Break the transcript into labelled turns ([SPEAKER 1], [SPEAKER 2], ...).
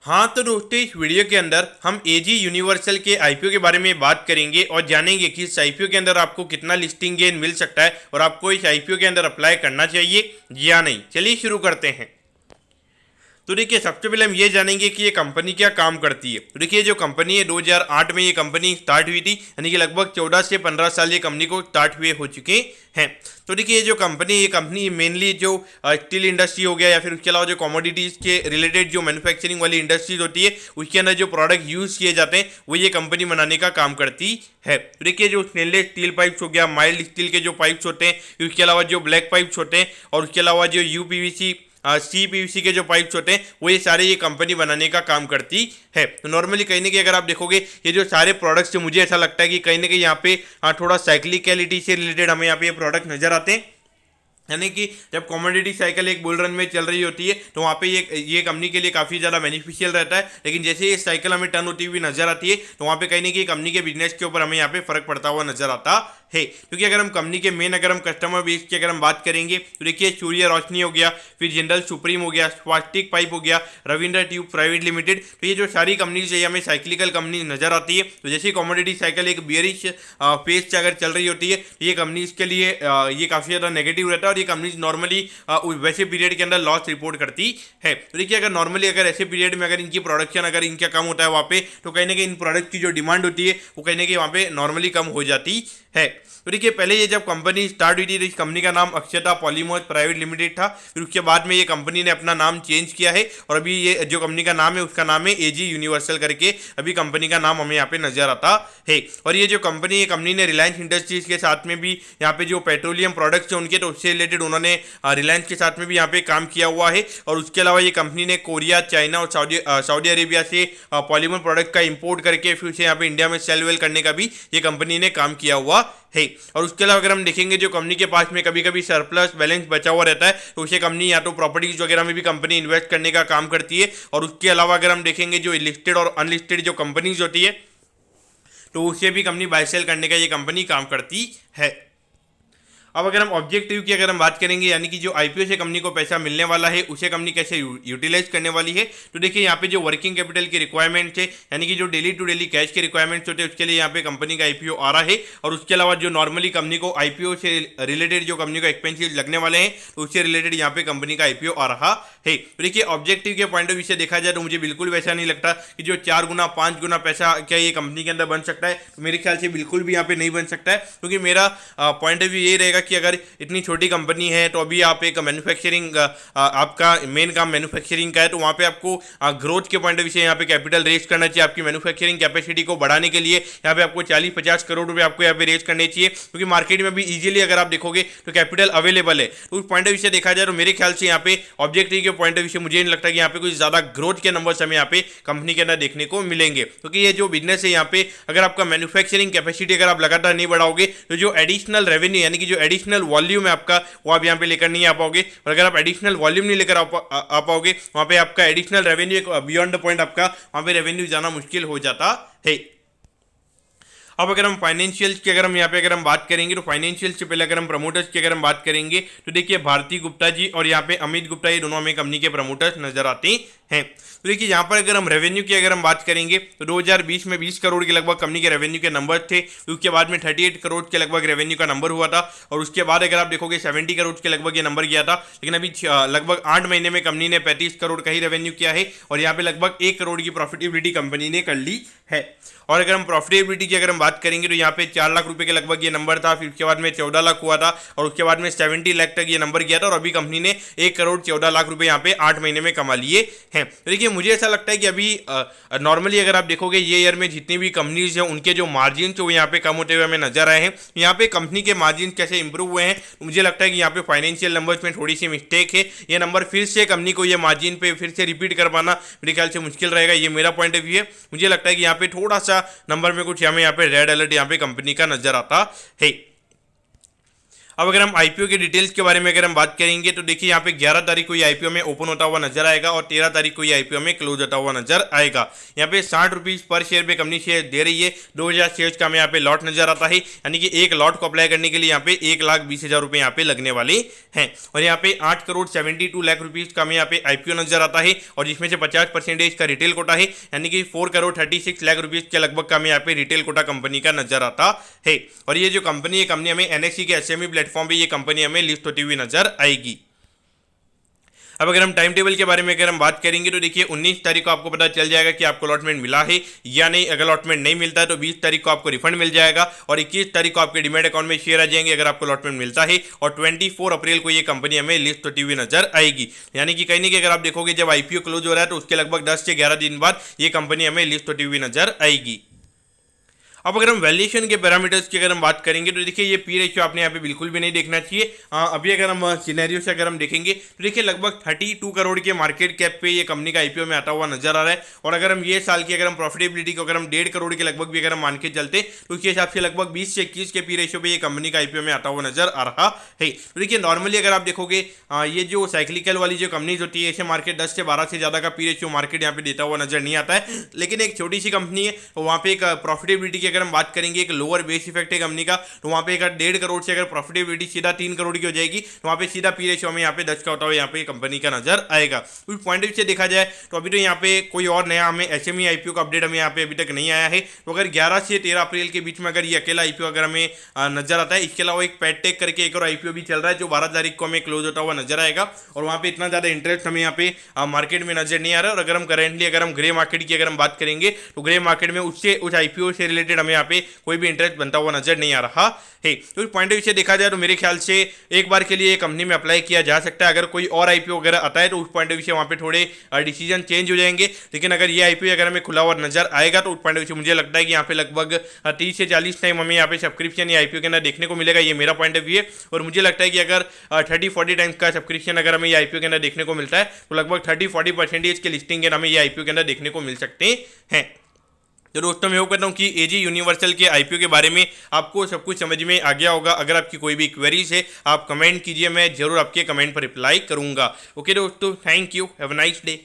[SPEAKER 1] हाँ तो दोस्तों, इस वीडियो के अंदर हम एजी यूनिवर्सल के आईपीओ के बारे में बात करेंगे और जानेंगे कि इस आईपीओ के अंदर आपको कितना लिस्टिंग गेन मिल सकता है और आपको इस आईपीओ के अंदर अप्लाई करना चाहिए या नहीं। चलिए शुरू करते हैं। तो देखिए, सबसे पहले हम ये जानेंगे कि ये कंपनी क्या काम करती है। तो देखिए, जो कंपनी है 2008 में ये कंपनी स्टार्ट हुई थी, यानी कि लगभग 14 से 15 साल ये कंपनी को स्टार्ट हुए हो चुके हैं। तो देखिए, ये जो कंपनी है, ये कंपनी मेनली जो स्टील इंडस्ट्री हो गया या फिर उसके अलावा जो कमोडिटीज़ के रिलेटेड जो मैन्युफैक्चरिंग वाली इंडस्ट्रीज होती है उसके अंदर जो प्रोडक्ट यूज़ किए जाते हैं वो ये कंपनी बनाने का काम करती है। तो देखिए, जो स्टेनलेस स्टील पाइप्स हो गया, माइल्ड स्टील के जो पाइप्स होते हैं, उसके अलावा जो ब्लैक पाइप्स होते हैं और उसके अलावा जो यूपीवीसी CPVC के जो पाइप्स होते हैं वो ये सारे ये कंपनी बनाने का काम करती है। तो नॉर्मली कहीं ना कहीं अगर आप देखोगे ये जो सारे प्रोडक्ट्स हैं, मुझे ऐसा लगता है कि कहीं ना कहीं यहाँ पे थोड़ा साइक्लिकलिटी से रिलेटेड हमें यहाँ पे ये प्रोडक्ट नजर आते हैं। यानी कि जब कमोडिटी साइकिल एक बुल रन में चल रही होती है तो वहाँ पे ये कंपनी के लिए काफ़ी ज़्यादा बेनिफिशियल रहता है, लेकिन जैसे ये साइकिल हमें टर्न होती हुई नजर आती है तो वहाँ पे कहीं ना कहीं कंपनी के बिजनेस के ऊपर हमें यहाँ पे फर्क पड़ता हुआ नजर आता है। क्योंकि अगर हम कंपनी के मेन अगर हम कस्टमर बेस की अगर हम बात करेंगे तो देखिए, सूर्य रोशनी हो गया, फिर जिंदल सुप्रीम हो गया, स्वास्तिक पाइप हो गया, रविंद्र ट्यूब प्राइवेट लिमिटेड, तो ये जो सारी कंपनीज है हमें साइक्लिकल कंपनी नजर आती है। तो जैसे कमोडिटी साइकिल एक बियरिश फेज से अगर चल रही होती है तो ये कंपनीज के लिए ये काफ़ी ज़्यादा नेगेटिव रहता है और ये कंपनीज नॉर्मली वैसे पीरियड के अंदर लॉस रिपोर्ट करती है। तो देखिए, अगर नॉर्मली अगर ऐसे पीरियड में अगर इनकी प्रोडक्शन अगर इनका कम होता है वहाँ पे, तो कहीं ना कहीं इन प्रोडक्ट की जो डिमांड होती है वो कहीं ना कहीं वहाँ पे नॉर्मली कम हो जाती है। तो देखिए, पहले ये जब कंपनी स्टार्ट हुई थी तो इस कंपनी का नाम अक्षता पॉलीमर्स प्राइवेट लिमिटेड था। फिर उसके बाद में ये कंपनी ने अपना नाम चेंज किया है और अभी ये जो कंपनी का नाम है उसका नाम है एजी यूनिवर्सल करके अभी कंपनी का नाम हमें यहाँ पे नजर आता है। और ये जो कंपनी है, कंपनी ने रिलायंस इंडस्ट्रीज के साथ में भी यहाँ पे जो पेट्रोलियम प्रोडक्ट्स हैं उनके, तो उससे रिलेटेड उन्होंने रिलायंस के साथ में भी यहाँ पे काम किया हुआ है। और उसके अलावा ये कंपनी ने कोरिया, चाइना और सऊदी अरेबिया से पॉलीमर प्रोडक्ट का इंपोर्ट करके फिर उसे यहाँ पे इंडिया में सेल वेल करने का भी ये कंपनी ने काम किया हुआ है। और उसके अलावा अगर हम देखेंगे, जो कंपनी के पास में कभी कभी सरप्लस बैलेंस बचा हुआ रहता है तो उसे कंपनी या तो प्रॉपर्टीज वगैरह में भी कंपनी इन्वेस्ट करने का काम करती है। और उसके अलावा अगर हम देखेंगे, जो लिस्टेड और अनलिस्टेड जो कंपनीज होती है तो उसे भी कंपनी बाय सेल करने का ये कंपनी काम करती है। अब अगर हम ऑब्जेक्टिव की अगर हम बात करेंगे, यानी कि जो आईपीओ से कंपनी को पैसा मिलने वाला है उसे कंपनी कैसे यूटिलाइज करने वाली है, तो देखिए यहाँ पे जो वर्किंग कैपिटल की रिक्वायरमेंट है, यानी कि जो डेली टू डेली कैश के रिक्वायरमेंट्स होते हैं उसके लिए यहाँ पे कंपनी का आईपीओ आ रहा है। और उसके अलावा जो नॉर्मली कंपनी को आईपीओ से रिलेटेड जो कंपनी को एक्सपेंसिव लगने वाले हैं तो उससे रिलेटेड यहाँ पे कंपनी का आईपीओ आ रहा है। तो देखिए, ऑब्जेक्टिव के पॉइंट ऑफ व्यू से देखा जाए तो मुझे बिल्कुल वैसा नहीं लगता कि जो 4 गुना 5 गुना पैसा क्या ये कंपनी के अंदर बन सकता है, तो मेरे ख्याल से बिल्कुल भी यहाँ पे नहीं बन सकता है। क्योंकि मेरा पॉइंट ऑफ व्यू ये रहेगा कि अगर इतनी छोटी कंपनी है तो अभी आप एक मैन्युफैक्चरिंग, आपका मेन काम मैन्युफैक्चरिंग का है, तो वहाँ पे आपको ग्रोथ के पॉइंट ऑफ व्यू से यहाँ पे कैपिटल रेज करना चाहिए। आपकी मैन्युफैक्चरिंग कैपेसिटी को बढ़ाने के लिए यहाँ पे आपको 40-50 करोड़ रुपए आपको यहाँ पे रेज करने चाहिए, क्योंकि मार्केट में भी इजीली अगर आप देखोगे तो कैपिटल अवेलेबल है। तो उस पॉइंट ऑफ व्यू से देखा जाए तो मेरे ख्याल से यहाँ पे ऑब्जेक्टिव के पॉइंट ऑफ व्यू से मुझे नहीं लगता कि यहाँ पे कुछ ज्यादा ग्रोथ के नंबर्स हमें यहाँ पे कंपनी के अंदर देखने को मिलेंगे। क्योंकि ये जो बिजनेस है यहाँ पे, अगर आपका मैन्युफैक्चरिंग कैपेसिटी अगर आप लगातार नहीं बढ़ाओगे तो जो एडिशनल रेवेन्यू, यानी कि जो एडिशनल वॉल्यूम है आपका, वो आप यहाँ पे लेकर नहीं आ पाओगे। और अगर आप एडिशनल वॉल्यूम नहीं लेकर आ पाओगे, वहाँ पे आपका additional revenue beyond the point आपका वहाँ पे रेवेन्यू जाना मुश्किल हो जाता है। अब अगर हम फाइनेंशियल्स की अगर हम यहाँ पे अगर हम बात करेंगे तो फाइनेंशियल से पहले अगर हम प्रमोटर्स की अगर हम बात करेंगे तो देखिए, भारती गुप्ता जी और यहाँ पे अमित गुप्ता, ये दोनों हमें कंपनी के प्रमोटर्स नजर आते हैं। तो देखिए, यहाँ पर अगर हम रेवेन्यू की अगर हम बात करेंगे तो 2020 में 20 करोड़ के लगभग कंपनी के रेवेन्यू के नंबर थे। उसके बाद में 38 करोड़ के लगभग रेवेन्यू का नंबर हुआ था और उसके बाद अगर आप देखोगे 70 करोड़ के लगभग ये नंबर गया था। लेकिन अभी लगभग 8 महीने में कंपनी ने 35 करोड़ का ही रेवेन्यू किया है और यहाँ पे लगभग 1 करोड़ की प्रॉफिटेबिलिटी कंपनी ने कर ली है। और अगर हम प्रॉफिटेबिलिटी की अगर हम बात करेंगे तो यहाँ पे 4 लाख रुपए के लगभग ये नंबर था, फिर उसके बाद में 14 लाख हुआ था और उसके बाद में 70 लाख तक ये नंबर गया था और अभी कंपनी ने 1 करोड़ 14 लाख रुपए यहाँ पे 8 महीने में कमा लिए हैं। तो देखिए, मुझे ऐसा लगता है कि अभी नॉर्मली अगर आप देखोगे ये ईयर में जितनी भी कंपनीज हैं उनके जो मार्जिन वो यहाँ पे कम होते हुए हमें नजर आए हैं। यहाँ पे कंपनी के मार्जिन कैसे इंप्रूव हुए हैं, तो मुझे लगता है कि यहाँ पे फाइनेंशियल नंबर्स में थोड़ी सी मिस्टेक है। ये नंबर फिर से कंपनी को ये मार्जिन पे फिर से रिपीट कर पाना मेरे ख्याल से मुश्किल रहेगा, ये मेरा पॉइंट ऑफ व्यू है। मुझे लगता है कि यहाँ पे थोड़ा सा नंबर में कुछ हमें यहाँ पे रेड अलर्ट यहाँ पे कंपनी का नजर आता है। अब अगर हम आईपीओ के डिटेल्स के बारे में अगर हम बात करेंगे तो देखिए यहाँ पे 11 तारीख को ये आईपीओ में ओपन होता हुआ नजर आएगा और 13 तारीख को ये आईपीओ में क्लोज होता हुआ नजर आएगा। यहाँ पे 60 रुपीज पर शेयर पे कंपनी शेयर दे रही है। 2000 शेयर्स का हमें यहाँ पे लॉट नजर आता है, यानी कि एक लॉट को अप्लाई करने के लिए यहाँ पे 1,20,000 रुपए यहाँ पे लगने वाले हैं। और यहाँ पे 8 करोड़ 72 लाख रुपीज का हमें यहाँ पे आईपीओ नजर आता है और जिसमें से 50% का रिटेल कोटा है, यानी कि 4 करोड़ 36 लाख रुपीज के लगभग का हमें यहाँ पे रिटेल कोटा कंपनी का नजर आता है। और ये जो कंपनी है, कंपनी हमें एनएससी के एसएमई प्लेटफॉर्म पे ये कंपनी हमें लिस्ट होती हुई नजर आएगी। अब अगर हम टाइम टेबल के बारे में अगर हम बात करेंगे तो देखिए 19 तारीख को आपको पता चल जाएगा कि आपको अलॉटमेंट मिला है या नहीं। अगर अलॉटमेंट नहीं मिलता है तो 20 तारीख को आपको रिफंड मिल जाएगा और 21 तारीख को आपके डीमैट अकाउंट में शेयर आ जाएंगे अगर आपको अलॉटमेंट मिलता है। और 24 अप्रैल को ये कंपनी हमें लिस्ट होती हुई नजर आएगी, यानी कि कहीं ना कहीं अगर आप देखोगे जब आईपीओ क्लोज हो रहा है तो उसके लगभग 10 से 11 दिन बाद ये कंपनी हमें लिस्ट होती हुई नजर आएगी। अब अगर हम वैल्यूएशन के पैरामीटर्स की अगर हम बात करेंगे तो देखिए ये पी रेशियो आपने यहाँ पे बिल्कुल भी नहीं देखना चाहिए। अभी अगर हम सिनेरियो से अगर हम देखेंगे तो देखिए लगभग 32 करोड़ के मार्केट कैप पे ये कंपनी का आईपीओ में आता हुआ नजर आ रहा है। और अगर हम ये साल की अगर हम प्रॉफिटेबिलिटी को अगर हम 1.5 करोड़ के लगभग भी अगर हम मान के चलते तो उसके हिसाब से लगभग 20 से 21 के पी रेशियो पे ये कंपनी का आईपीओ में आता हुआ नजर आ रहा है। तो देखिए नॉर्मली अगर आप देखोगे ये जो साइक्लिकल वाली जो कंपनीज होती है, ऐसे मार्केट 10 से 12 से ज्यादा का पी रेशियो मार्केट यहाँ पे देता हुआ नजर नहीं आता है। लेकिन एक छोटी सी कंपनी है तो वहाँ पे एक प्रॉफिटेबिलिटी की अगर हम बात करेंगे, लोअर बेस इफेक्ट है कंपनी का, तो वहां पे अगर 1.5 करोड़ से अगर प्रॉफिटेबिलिटी सीधा 3 करोड़ की हो जाएगी तो वहां पे सीधा पी रेशियो में यहाँ पे 10 का होता हुआ यहाँ पे कंपनी का नजर आएगा। उस पॉइंट ऑफ व्यू से देखा जाए तो अभी तो यहाँ पे कोई और नया हमें एसएमई आईपीओ का अपडेट हमें यहाँ पे अभी तक नहीं आया है। तो अगर 11 से 13 अप्रैल के बीच में अगर ये अकेला आईपीओ अगर हमें नजर आता है, इसके अलावा एक पेडटेक करके एक और आईपीओ भी चल रहा है जो 12 तारीख को हमें क्लोज होता हुआ नजर आएगा और वहां पे इतना ज्यादा इंटरेस्ट हमें यहाँ पे मार्केट में नजर नहीं आ रहा है। और अगर हम करेंटली अगर हम ग्रे मार्केट की अगर हम बात करेंगे तो ग्रे मार्केट में उससे उस आईपीओ से रिलेटेड हमें यहाँ पे कोई भी इंटरेस्ट बनता हुआ नजर नहीं आ रहा है। तो इस पॉइंट ऑफ व्यू से देखा जाए तो मेरे ख्याल से एक बार के लिए कंपनी में अप्लाई किया जा सकता है। अगर कोई और आईपीओ वगैरह आता है तो उस पॉइंट ऑफ व्यू से वहां पे थोड़े डिसीजन चेंज हो जाएंगे। लेकिन अगर ये आईपीओ अगर हमें खुला हुआ नजर आएगा तो उस पॉइंट ऑफ व्यू से मुझे लगता है कि यहाँ पे लगभग 30 से 40 टाइम हमें यहाँ पे सब्सक्रिप्शन या आईपीओ के अंदर देखने को मिलेगा। ये मेरा पॉइंट ऑफ व्यू है और मुझे लगता है कि अगर 30-40 टाइम्स का सब्सक्रिप्शन अगर हमें ये आईपीओ के अंदर देखने को मिलता है तो लगभग 30-40% के लिस्टिंग हमें ये आईपीओ के अंदर देखने को मिल सकते हैं। तो दोस्तों मैं होप करता हूँ कि एजी यूनिवर्सल के आईपीओ के बारे में आपको सब कुछ समझ में आ गया होगा। अगर आपकी कोई भी क्वेरीज है आप कमेंट कीजिए, मैं जरूर आपके कमेंट पर रिप्लाई करूंगा। ओके दोस्तों, thank you, have a nice day.